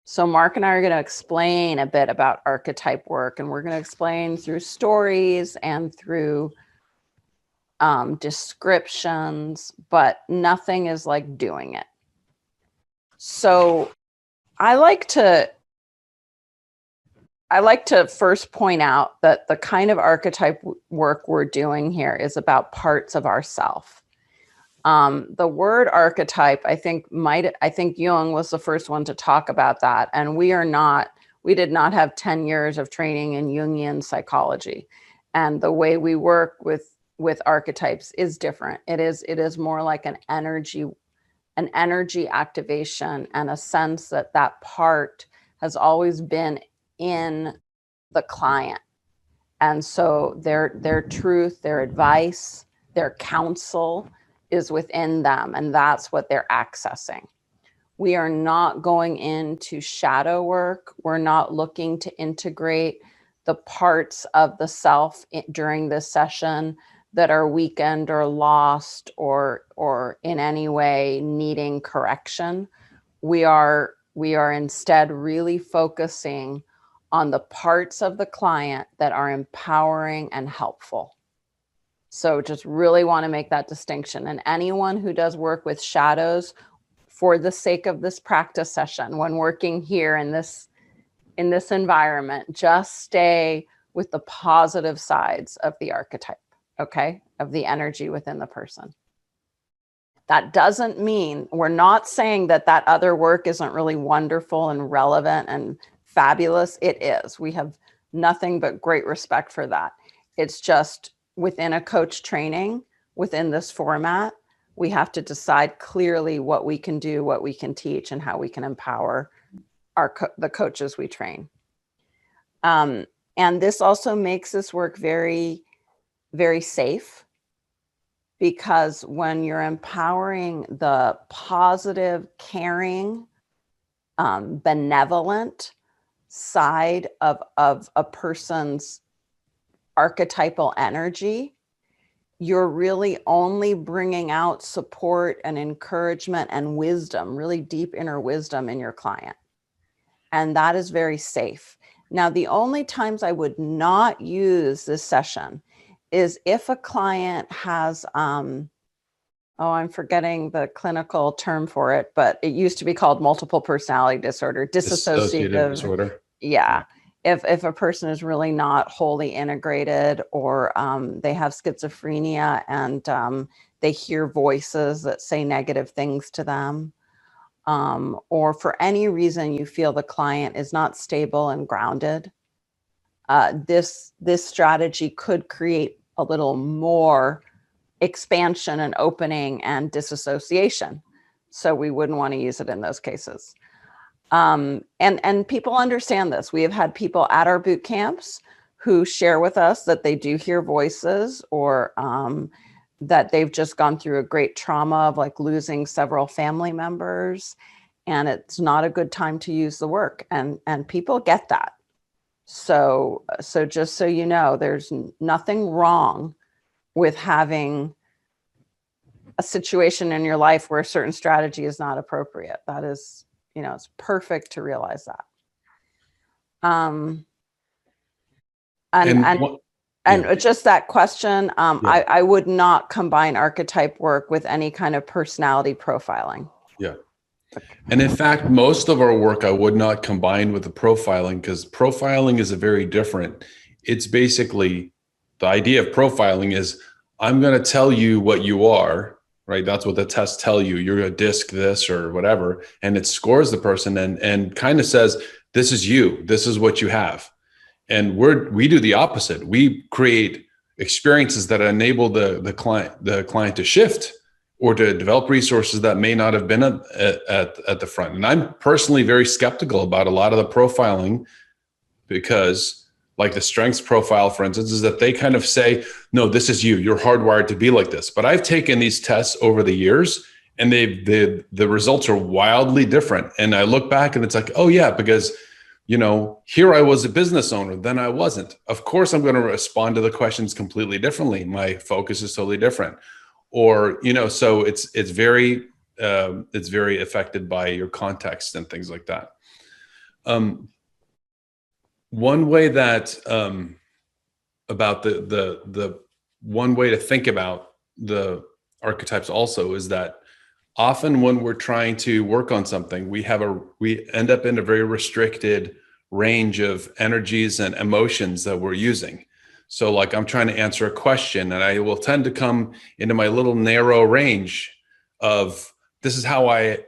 So Mark and I are going to explain a bit about archetype work, and we're going to explain through stories and through descriptions, but nothing is like doing it. So I like to first point out that the kind of archetype work we're doing here is about parts of ourself. The word archetype, I think Jung was the first one to talk about that. And we did not have 10 years of training in Jungian psychology. And the way we work with archetypes is different. It is more like an energy activation, and a sense that that part has always been in the client. And so their truth, their advice, their counsel is within them, and that's what they're accessing. We are not going into shadow work. We're not looking to integrate the parts of the self during this session that are weakened or lost or in any way needing correction. We are instead really focusing on the parts of the client that are empowering and helpful. So just really want to make that distinction. And anyone who does work with shadows, for the sake of this practice session, when working here in this environment, just stay with the positive sides of the archetype, okay? Of the energy within the person. That doesn't mean, we're not saying that other work isn't really wonderful and relevant and fabulous. It is. We have nothing but great respect for that. It's just within a coach training, within this format, we have to decide clearly what we can do, what we can teach, and how we can empower the coaches we train. And this also makes this work very, very safe, because when you're empowering the positive, caring, benevolent side of a person's archetypal energy, you're really only bringing out support and encouragement and wisdom, really deep inner wisdom in your client. And that is very safe. Now, the only times I would not use this session is if a client has, I'm forgetting the clinical term for it, but it used to be called multiple personality disorder, dissociative disorder. Yeah. If a person is really not wholly integrated, or they have schizophrenia and they hear voices that say negative things to them, or for any reason you feel the client is not stable and grounded, this strategy could create a little more expansion and opening and disassociation. So we wouldn't want to use it in those cases. And people understand this. We have had people at our boot camps who share with us that they do hear voices, or that they've just gone through a great trauma of like losing several family members, and it's not a good time to use the work. And people get that. So just so you know, there's nothing wrong with having a situation in your life where a certain strategy is not appropriate. That is, it's perfect to realize that. And just that question, I would not combine archetype work with any kind of personality profiling. Yeah. And in fact, most of our work I would not combine with the profiling, because profiling is a very different. It's basically, the idea of profiling is, I'm going to tell you what you are, right? That's what the tests tell you. You're a disc this or whatever, and it scores the person and kind of says, this is you, this is what you have. And we do the opposite. We create experiences that enable the client to shift, or to develop resources that may not have been at the front. And I'm personally very skeptical about a lot of the profiling, because like the strengths profile, for instance, is that they kind of say, no, this is you, you're hardwired to be like this. But I've taken these tests over the years, and the results are wildly different. And I look back and it's like, oh yeah, because here I was a business owner, then I wasn't. Of course, I'm going to respond to the questions completely differently. My focus is totally different. Or, so it's very affected by your context and things like that. One way that about the one way to think about the archetypes also is that often when we're trying to work on something, we end up in a very restricted range of energies and emotions that we're using. So like I'm trying to answer a question and I will tend to come into my little narrow range of this is how I,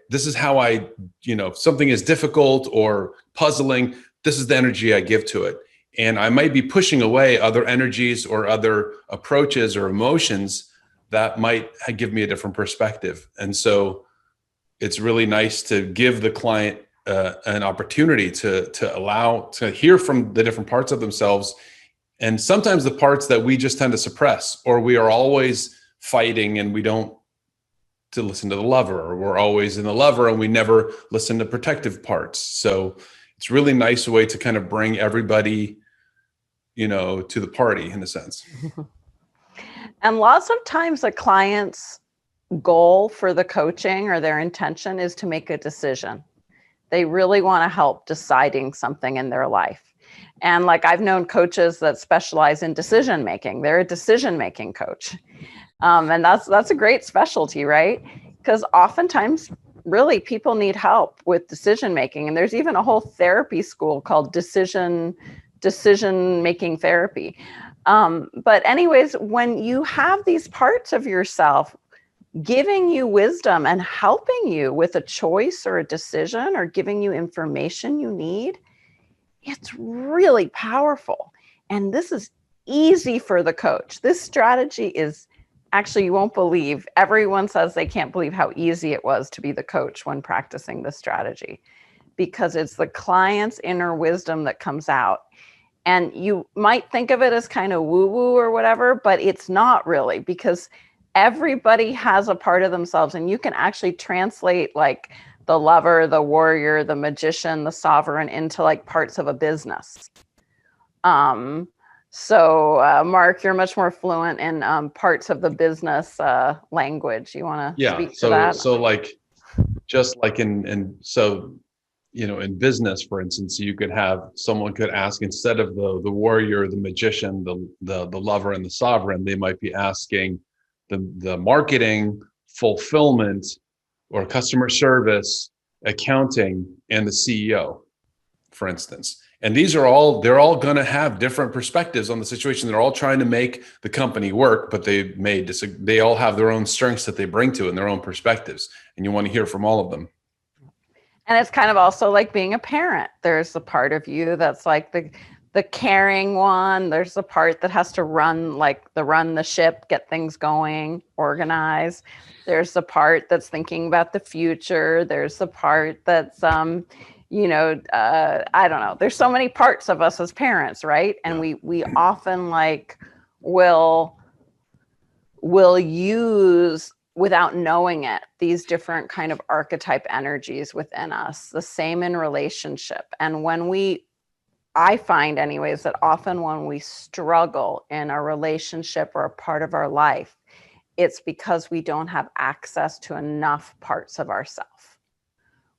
something is difficult or puzzling. This is the energy I give to it. And I might be pushing away other energies or other approaches or emotions that might give me a different perspective. And so it's really nice to give the client an opportunity to allow to hear from the different parts of themselves. And sometimes the parts that we just tend to suppress, or we are always fighting and we don't to listen to the lover, or we're always in the lover and we never listen to protective parts. So it's really nice way to kind of bring everybody, to the party in a sense. And lots of times a client's goal for the coaching or their intention is to make a decision. They really want to help deciding something in their life. And like I've known coaches that specialize in decision making. They're a decision making coach. And that's a great specialty, right? Because oftentimes really people need help with decision making. And there's even a whole therapy school called decision making therapy. But anyways, when you have these parts of yourself giving you wisdom and helping you with a choice or a decision or giving you information you need, it's really powerful. And this is easy for the coach. This strategy is actually, you won't believe, everyone says they can't believe how easy it was to be the coach when practicing this strategy, because it's the client's inner wisdom that comes out. And you might think of it as kind of woo-woo or whatever, but it's not really, because everybody has a part of themselves, and you can actually translate like the lover, the warrior, the magician, the sovereign into like parts of a business. So Mark, you're much more fluent in parts of the business language. You want to speak to that? So like, just like in business, for instance, you could have someone could ask, instead of the warrior, the magician, the lover, and the sovereign, they might be asking the marketing, fulfillment, or customer service, accounting, and the CEO, for instance. And they're all going to have different perspectives on the situation. They're all trying to make the company work, but they all have their own strengths that they bring to it and their own perspectives. And you want to hear from all of them. And it's kind of also like being a parent. There's the part of you that's like the caring one. There's the part that has to run the ship, get things going, organize. There's the part that's thinking about the future. There's the part that's, I don't know. There's so many parts of us as parents, right? And we often will use, without knowing it, these different kind of archetype energies within us. The same in relationship. And I find anyways, that often when we struggle in a relationship or a part of our life, it's because we don't have access to enough parts of ourselves.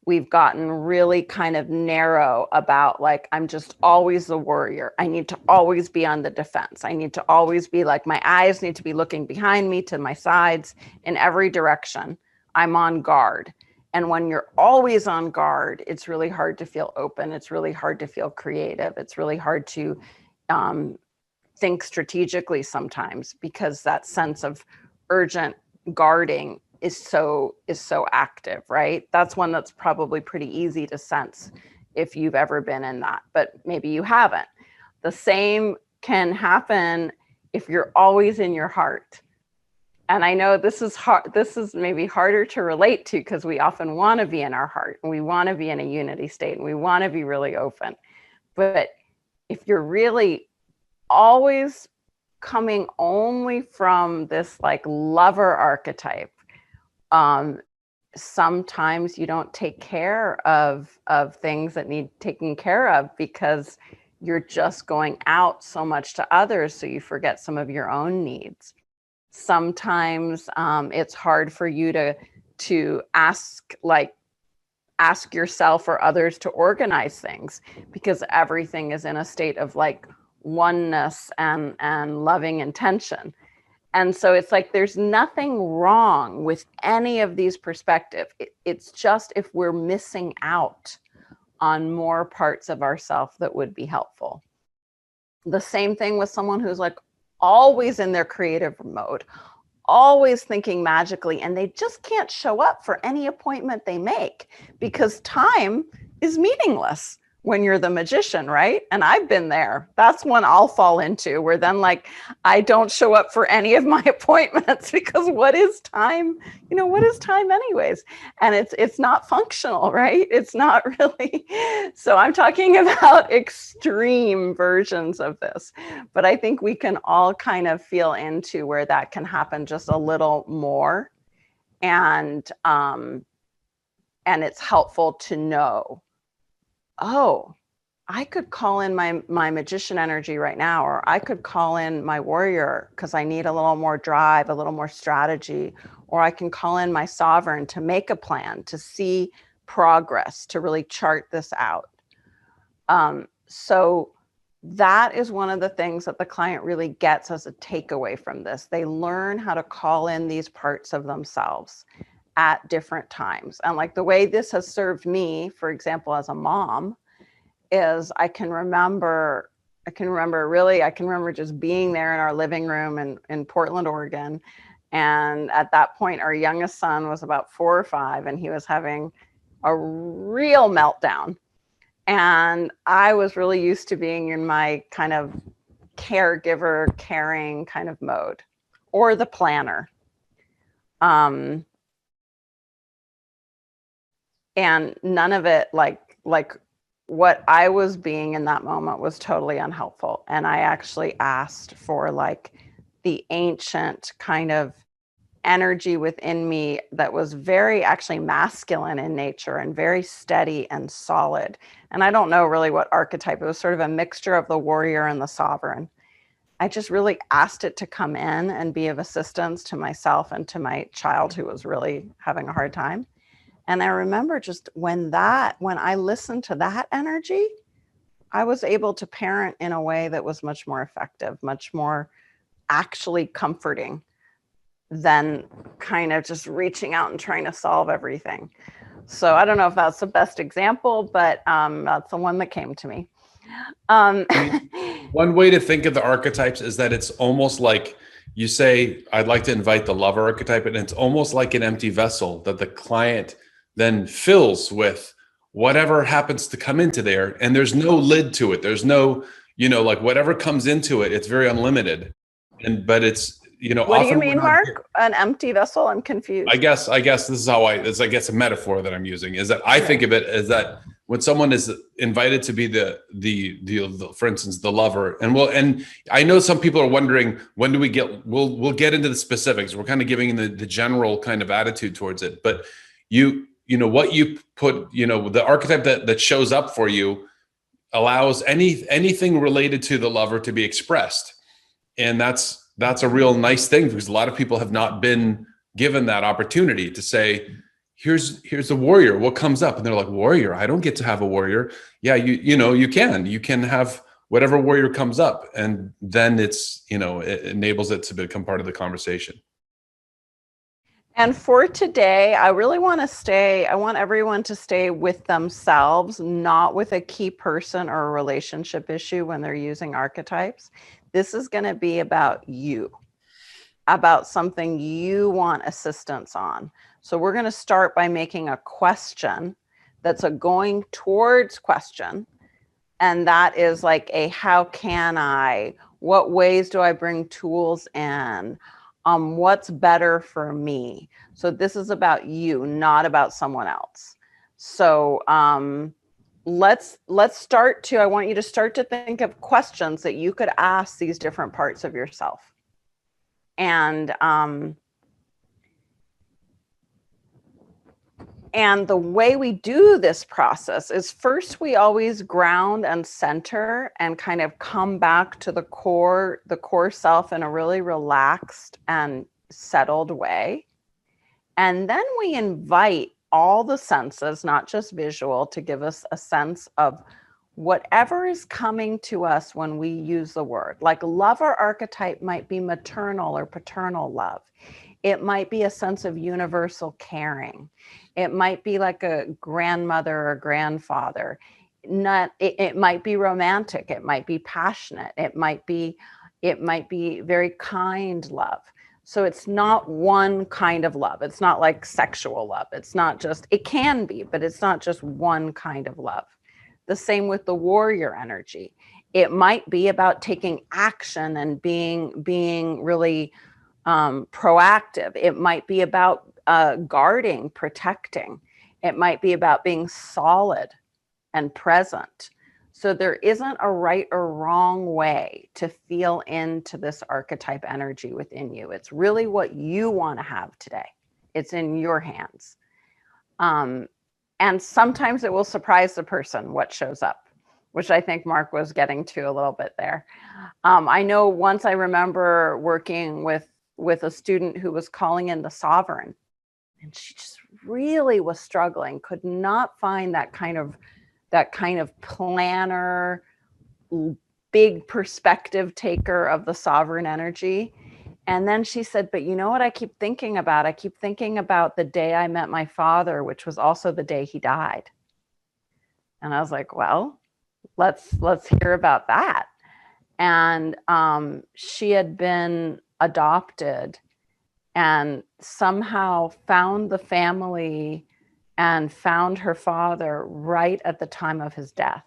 We've gotten really kind of narrow about I'm just always the warrior. I need to always be on the defense. I need to always be my eyes need to be looking behind me, to my sides, in every direction. I'm on guard. And when you're always on guard, it's really hard to feel open. It's really hard to feel creative. It's really hard to think strategically sometimes, because that sense of urgent guarding is so active, right? That's one that's probably pretty easy to sense if you've ever been in that, but maybe you haven't. The same can happen if you're always in your heart. And I know this is hard. This is maybe harder to relate to, because we often want to be in our heart, and we want to be in a unity state, and we want to be really open. But if you're really always coming only from this lover archetype, sometimes you don't take care of things that need taken care of, because you're just going out so much to others, so you forget some of your own needs. Sometimes it's hard for you to ask ask yourself or others to organize things, because everything is in a state of like oneness and loving intention. And so it's like there's nothing wrong with any of these perspectives. It's just if we're missing out on more parts of ourself that would be helpful. The same thing with someone who's like always in their creative mode, always thinking magically, and they just can't show up for any appointment they make because time is meaningless when you're the magician, right? And I've been there. That's one I'll fall into, where then like I don't show up for any of my appointments because what is time? You know, what is time anyways? And it's not functional, right? It's not really. So I'm talking about extreme versions of this, but I think we can all kind of feel into where that can happen just a little more. And it's helpful to know, oh, I could call in my magician energy right now, or I could call in my warrior because I need a little more drive, a little more strategy, or I can call in my sovereign to make a plan, to see progress, to really chart this out. So that is one of the things that the client really gets as a takeaway from this. They learn how to call in these parts of themselves at different times. And like the way this has served me, for example, as a mom, is I can remember just being there in our living room in Portland, Oregon. And at that point, our youngest son was about 4 or 5, and he was having a real meltdown. And I was really used to being in my kind of caregiver, caring kind of mode, or the planner. And none of it, like what I was being in that moment was totally unhelpful. And I actually asked for like the ancient kind of energy within me that was very actually masculine in nature and very steady and solid. And I don't know really what archetype, it was sort of a mixture of the warrior and the sovereign. I just really asked it to come in and be of assistance to myself and to my child who was really having a hard time. And I remember just when I listened to that energy, I was able to parent in a way that was much more effective, much more actually comforting than kind of just reaching out and trying to solve everything. So I don't know if that's the best example, but that's the one that came to me. One way to think of the archetypes is that it's almost like you say, I'd like to invite the lover archetype, and it's almost like an empty vessel that the client then fills with whatever happens to come into there. And there's no lid to it. There's no, like whatever comes into it, it's very unlimited. But it's, what do you mean, Mark? An empty vessel? I'm confused. I guess this is how it's I guess a metaphor that I'm using is that I think of it as that when someone is invited to be the for instance, the lover, and I know some people are wondering, when do we we'll get into the specifics. We're kind of giving the general kind of attitude towards it, but what you put, the archetype that shows up for you allows anything related to the lover to be expressed. And that's a real nice thing, because a lot of people have not been given that opportunity to say, here's the warrior, what comes up? And they're like, warrior? I don't get to have a warrior. Yeah, you can have whatever warrior comes up. And then it's, it enables it to become part of the conversation. And for today, I really want everyone to stay with themselves, not with a key person or a relationship issue when they're using archetypes. This is going to be about you, about something you want assistance on. So we're going to start by making a question that's a going towards question. And that is like a how can I, what ways do I bring tools in? What's better for me? So this is about you, not about someone else. So let's start to, I want you to start to think of questions that you could ask these different parts of yourself. And the way we do this process is first we always ground and center and kind of come back to the core self in a really relaxed and settled way. And then we invite all the senses, not just visual, to give us a sense of whatever is coming to us when we use the word. Like lover archetype might be maternal or paternal love. It might be a sense of universal caring. It might be like a grandmother or grandfather. It might be romantic. It might be passionate. It might be very kind love. So it's not one kind of love. It's not like sexual love. It's not just, it can be, but it's not just one kind of love. The same with the warrior energy. It might be about taking action and being really proactive. It might be about guarding, protecting. It might be about being solid and present. So there isn't a right or wrong way to feel into this archetype energy within you. It's really what you want to have today. It's in your hands. And sometimes it will surprise the person what shows up, which I think Mark was getting to a little bit there. I know once I remember working with a student who was calling in the sovereign, and she just really was struggling, could not find that kind of planner, big perspective taker of the sovereign energy. And then she said, but you know what I keep thinking about? I keep thinking about the day I met my father, which was also the day he died. And I was like, well, let's hear about that. And she had been adopted and somehow found the family and found her father right at the time of his death.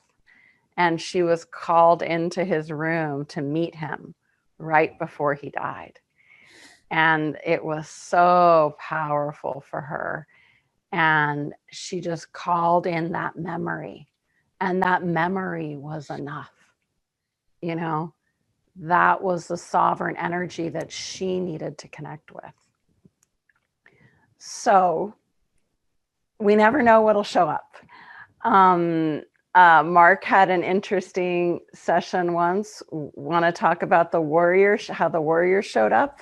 And she was called into his room to meet him right before he died. And it was so powerful for her. And she just called in that memory. And that memory was enough. You know, that was the sovereign energy that she needed to connect with. So we never know what'll show up. Mark had an interesting session once. Want to talk about the warrior, how the warrior showed up?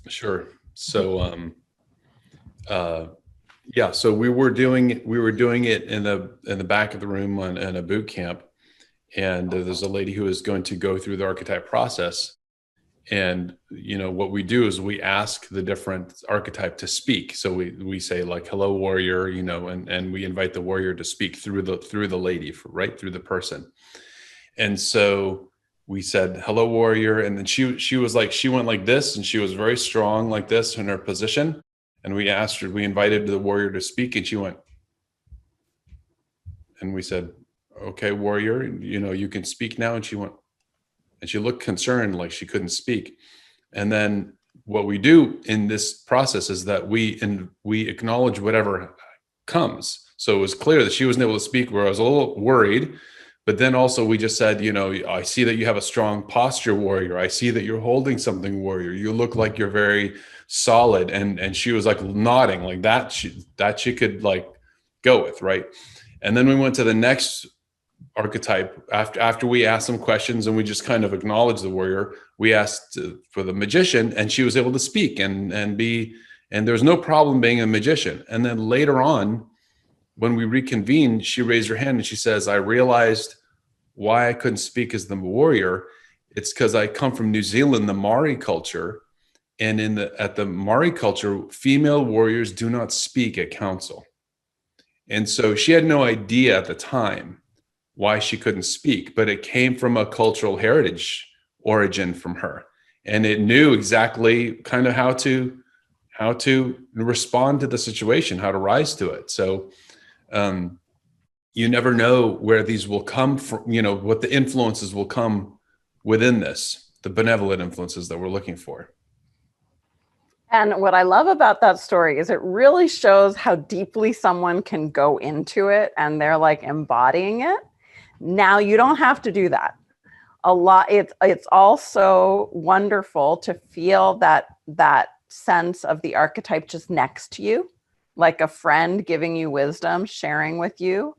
Sure. So, yeah. So we were doing it in the back of the room in a boot camp, and there's a lady who is going to go through the archetype process. And what we do is we ask the different archetype to speak. So we say like, "Hello, warrior," and we invite the warrior to speak through the lady, right through the person. And so we said, "Hello, warrior," and then she was like, she went like this, and she was very strong like this in her position. And we invited the warrior to speak, and she went, and we said, "Okay, warrior, you can speak now." And she went, and she looked concerned, like she couldn't speak. And then what we do in this process is that we acknowledge whatever comes. So it was clear that she wasn't able to speak, where I was a little worried. But then also we just said, I see that you have a strong posture, warrior. I see that you're holding something, warrior. You look like you're very solid. And she was like nodding like that. She could like go with, right? And then we went to the next archetype after we asked some questions, and we just kind of acknowledged the warrior. We asked for the magician, and she was able to speak and there's no problem being a magician. And then later on, when we reconvened, she raised her hand and she says, "I realized why I couldn't speak as the warrior. It's because I come from New Zealand, the Maori culture. And at the Maori culture, female warriors do not speak at council." And so she had no idea at the time why she couldn't speak, but it came from a cultural heritage origin from her. And it knew exactly kind of how to respond to the situation, how to rise to it. So you never know where these will come from, what the influences will come within this, the benevolent influences that we're looking for. And what I love about that story is it really shows how deeply someone can go into it and they're like embodying it. Now you don't have to do that. It's also wonderful to feel that sense of the archetype just next to you, like a friend giving you wisdom, sharing with you,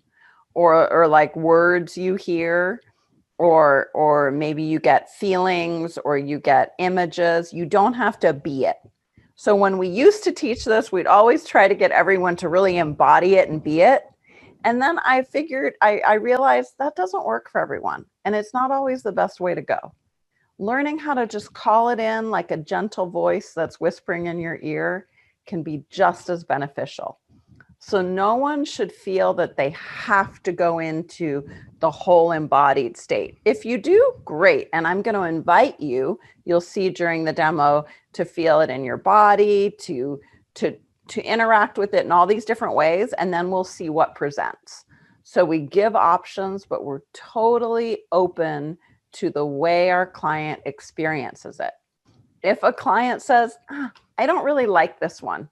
or like words you hear, or maybe you get feelings or you get images. You don't have to be it. So when we used to teach this, we'd always try to get everyone to really embody it and be it. And then I realized that doesn't work for everyone. And it's not always the best way to go. Learning how to just call it in like a gentle voice that's whispering in your ear can be just as beneficial. So no one should feel that they have to go into the whole embodied state. If you do, great. And I'm going to invite you, you'll see during the demo, to feel it in your body, to interact with it in all these different ways, and then we'll see what presents. So we give options, but we're totally open to the way our client experiences it. If a client says, I don't really like this one,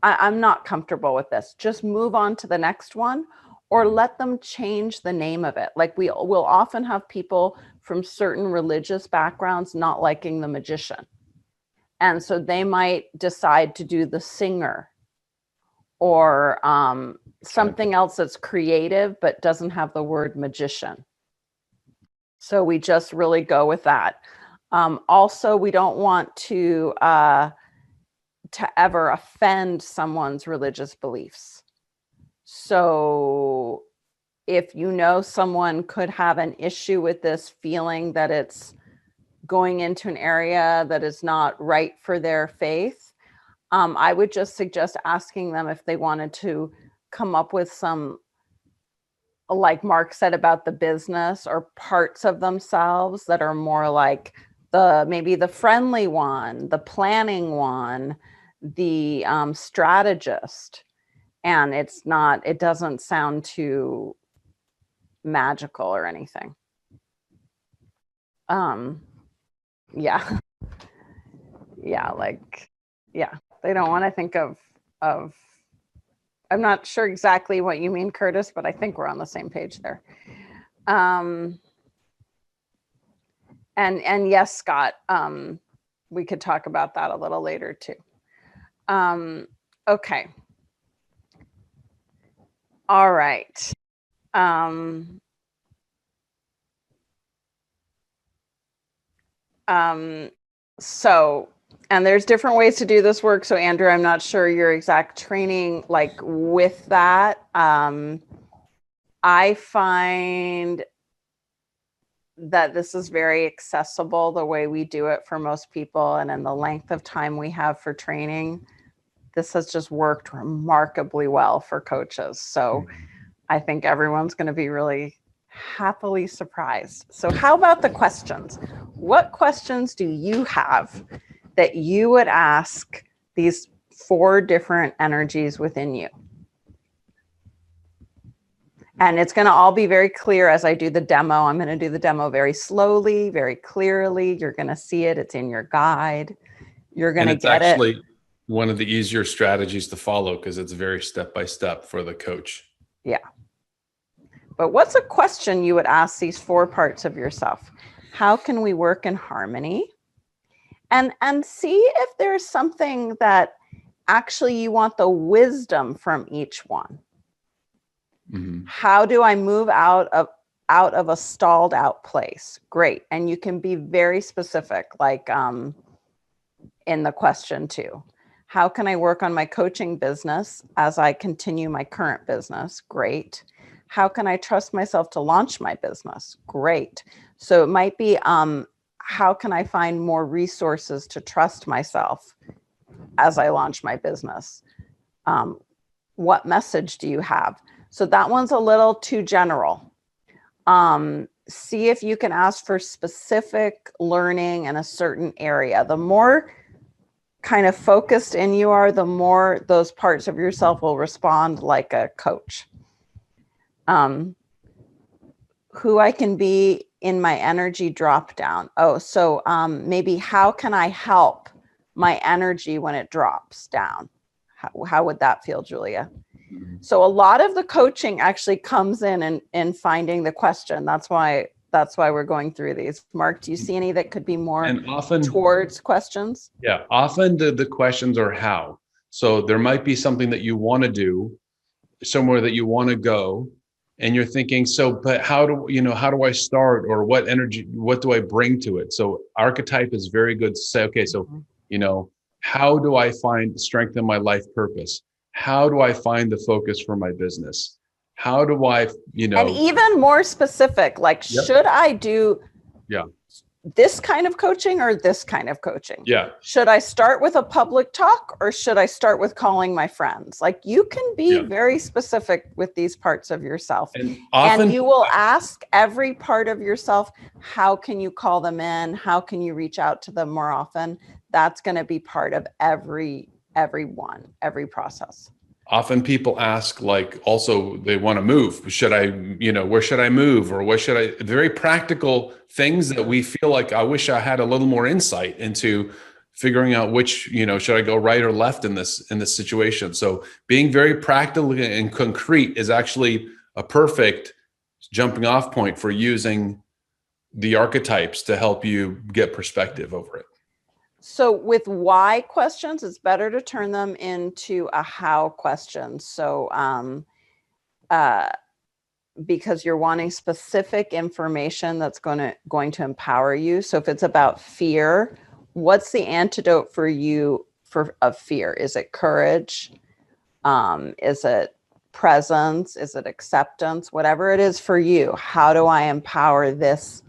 I'm not comfortable with this, just move on to the next one, or let them change the name of it. Like we'll often have people from certain religious backgrounds not liking the magician. And so they might decide to do the singer, or something else that's creative but doesn't have the word magician. So we just really go with that. Also, we don't want to ever offend someone's religious beliefs. So if you know someone could have an issue with this, feeling that it's going into an area that is not right for their faith, I would just suggest asking them if they wanted to come up with some, like Mark said about the business, or parts of themselves that are more like maybe the friendly one, the planning one, the strategist. And it doesn't sound too magical or anything. Yeah. They don't want to think of, I'm not sure exactly what you mean, Curtis, but I think we're on the same page there. And yes, Scott, we could talk about that a little later too. Okay. All right. So, and there's different ways to do this work. So Andrew, I'm not sure your exact training, like with that. I find that this is very accessible the way we do it for most people. And in the length of time we have for training, this has just worked remarkably well for coaches. So I think everyone's going to be really happily surprised. So how about the questions? What questions do you have that you would ask these 4 different energies within you? And it's going to all be very clear as I do the demo. I'm going to do the demo very slowly, very clearly. You're going to see it. It's in your guide. You're going to get it. It's actually one of the easier strategies to follow because it's very step-by-step for the coach. Yeah. But what's a question you would ask these 4 parts of yourself? How can we work in harmony? And see if there's something that actually you want the wisdom from each one. Mm-hmm. How do I move out of a stalled out place? Great. And you can be very specific, like in the question too. How can I work on my coaching business as I continue my current business? Great. How can I trust myself to launch my business? Great. So it might be, how can I find more resources to trust myself as I launch my business? What message do you have? So that one's a little too general. See if you can ask for specific learning in a certain area. The more kind of focused in you are, the more those parts of yourself will respond like a coach. Who I can be in my energy drop down. Oh, so maybe how can I help my energy when it drops down? How would that feel, Julia? So a lot of the coaching actually comes in finding the question. That's why we're going through these. Mark, do you see any that could be more towards questions? Yeah, often the questions are how. So there might be something that you want to do, somewhere that you want to go, and you're thinking, but how do I start, or what energy, what do I bring to it? So archetype is very good to say, okay, so, How do I find strength in my life purpose? How do I find the focus for my business? How do I, and even more specific, like, Yep. should I do Yeah. this kind of coaching or this kind of coaching? Yeah. Should I start with a public talk or should I start with calling my friends? Like, you can be very specific with these parts of yourself. And often, and you will ask every part of yourself, how can you call them in? How can you reach out to them more often? That's going to be part of every process. Often people ask, like, also they want to move. Should I, where should I move? Or what should I, very practical things that we feel like, I wish I had a little more insight into figuring out which, should I go right or left in this situation? So being very practical and concrete is actually a perfect jumping off point for using the archetypes to help you get perspective over it. So with why questions, it's better to turn them into a how question. So because you're wanting specific information that's going to empower you. So if it's about fear, what's the antidote for you of fear? Is it courage? Is it presence? Is it acceptance? Whatever it is for you, how do I empower this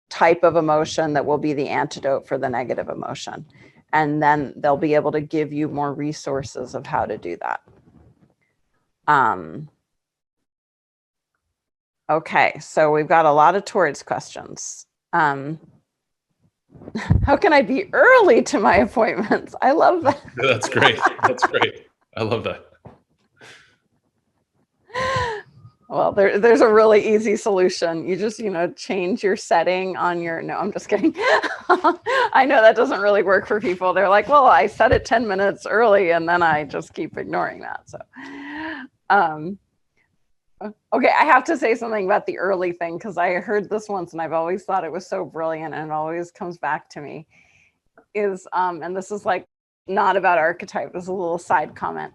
type of emotion that will be the antidote for the negative emotion? And then they'll be able to give you more resources of how to do that. Okay, so we've got a lot of towards questions. How can I be early to my appointments? I love that. That's great. That's great. I love that. Well, there's a really easy solution. You just, change your setting on your, no, I'm just kidding. I know that doesn't really work for people. They're like, well, I set it 10 minutes early and then I just keep ignoring that. So, okay, I have to say something about the early thing because I heard this once and I've always thought it was so brilliant and it always comes back to me is, and this is like not about archetype, this is a little side comment.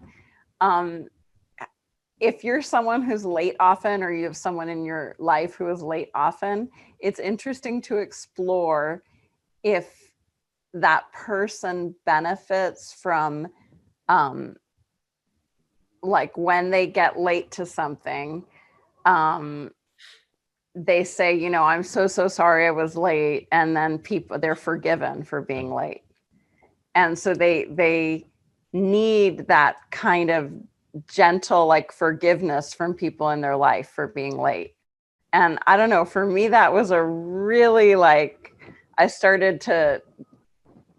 If you're someone who's late often, or you have someone in your life who is late often, it's interesting to explore if that person benefits from, like when they get late to something, they say, I'm so sorry I was late. And then they're forgiven for being late. And so they need that kind of gentle, like, forgiveness from people in their life for being late. And I don't know, for me, that was a really, like,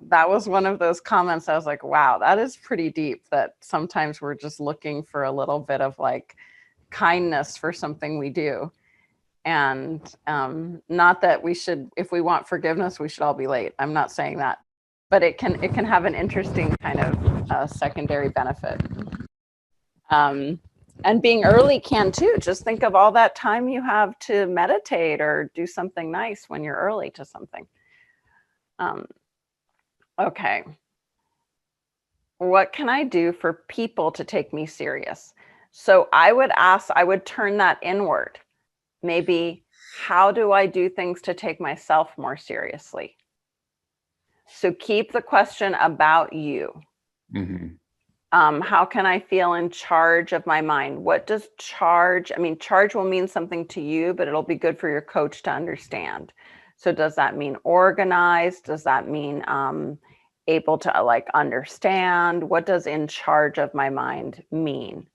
that was one of those comments I was like, wow, that is pretty deep, that sometimes we're just looking for a little bit of like kindness for something we do. And not that we should, if we want forgiveness, we should all be late. I'm not saying that, but it can have an interesting kind of secondary benefit. And being early can too. Just think of all that time you have to meditate or do something nice when you're early to something. Okay. What can I do for people to take me serious? So I would turn that inward. Maybe, how do I do things to take myself more seriously? So keep the question about you. Mm-hmm. How can I feel in charge of my mind? What does charge? I mean, charge will mean something to you, but it'll be good for your coach to understand. So does that mean organized? Does that mean able to, like, understand? What does in charge of my mind mean?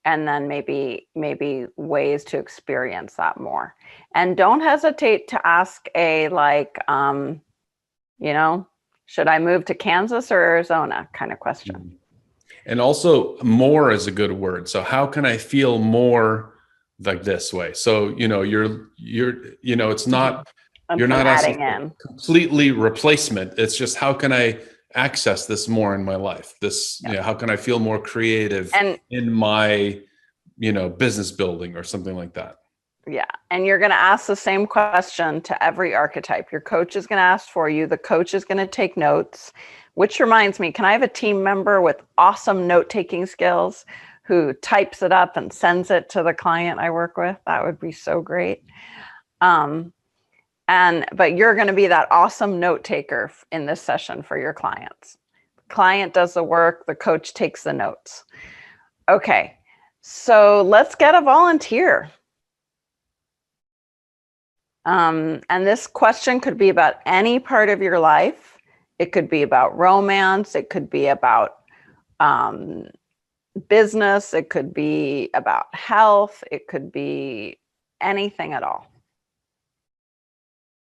And then maybe ways to experience that more. And don't hesitate to ask should I move to Kansas or Arizona kind of question. Mm-hmm. And also, more is a good word. So how can I feel more like this way? So, you're it's not, you're not asking for completely replacement. It's just, how can I access this more in my life? This, how can I feel more creative in my, business building or something like that? Yeah. And you're going to ask the same question to every archetype. Your coach is going to ask for you. The coach is going to take notes. Which reminds me, can I have a team member with awesome note-taking skills who types it up and sends it to the client I work with? That would be so great. And But you're going to be that awesome note taker in this session for your clients. Client does the work, the coach takes the notes. Okay, so let's get a volunteer. And this question could be about any part of your life. It could be about romance. It could be about business. It could be about health. It could be anything at all.